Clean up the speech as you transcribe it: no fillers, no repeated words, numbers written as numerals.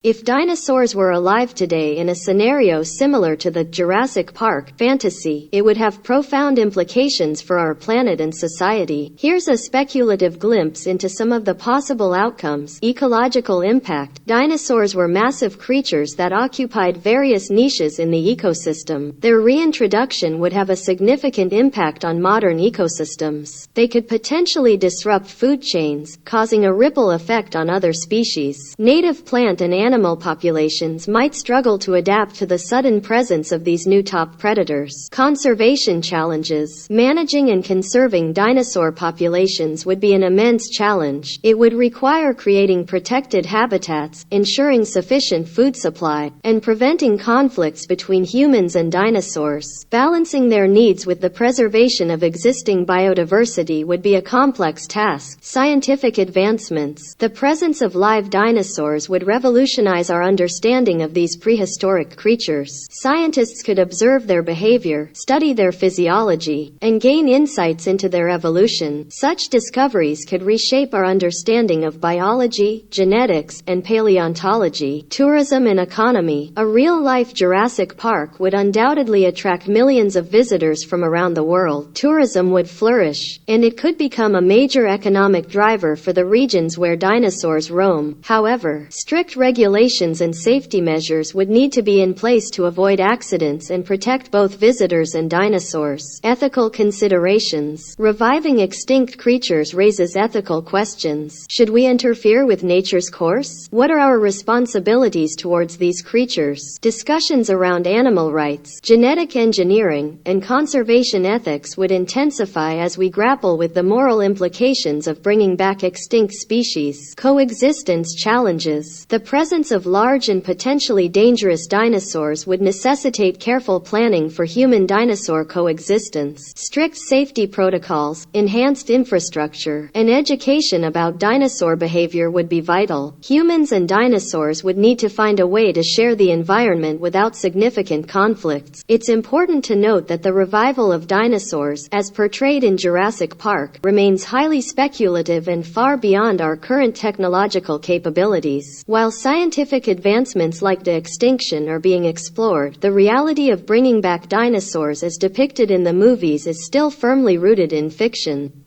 If dinosaurs were alive today in a scenario similar to the Jurassic Park fantasy, it would have profound implications for our planet and society. Here's a speculative glimpse into some of the possible outcomes. Ecological impact. Dinosaurs were massive creatures that occupied various niches in the ecosystem. Their reintroduction would have a significant impact on modern ecosystems. They could potentially disrupt food chains, causing a ripple effect on other species. Native plant and animal populations might struggle to adapt to the sudden presence of these new top predators. Conservation challenges. Managing and conserving dinosaur populations would be an immense challenge. It would require creating protected habitats, ensuring sufficient food supply, and preventing conflicts between humans and dinosaurs. Balancing their needs with the preservation of existing biodiversity would be a complex task. Scientific advancements. The presence of live dinosaurs would revolutionize our understanding of these prehistoric creatures. Scientists could observe their behavior, study their physiology, and gain insights into their evolution. Such discoveries could reshape our understanding of biology, genetics, and paleontology. Tourism and economy. A real-life Jurassic Park would undoubtedly attract millions of visitors from around the world. Tourism would flourish, and it could become a major economic driver for the regions where dinosaurs roam. However, strict regulations and safety measures would need to be in place to avoid accidents and protect both visitors and dinosaurs. Ethical considerations. Reviving extinct creatures raises ethical questions. Should we interfere with nature's course? What are our responsibilities towards these creatures? Discussions around animal rights, genetic engineering, and conservation ethics would intensify as we grapple with the moral implications of bringing back extinct species. Coexistence challenges. The presence of large and potentially dangerous dinosaurs would necessitate careful planning for human-dinosaur coexistence. Strict safety protocols, enhanced infrastructure, and education about dinosaur behavior would be vital. Humans and dinosaurs would need to find a way to share the environment without significant conflicts. It's important to note that the revival of dinosaurs, as portrayed in Jurassic Park, remains highly speculative and far beyond our current technological capabilities. While scientific advancements like de-extinction are being explored, the reality of bringing back dinosaurs as depicted in the movies is still firmly rooted in fiction.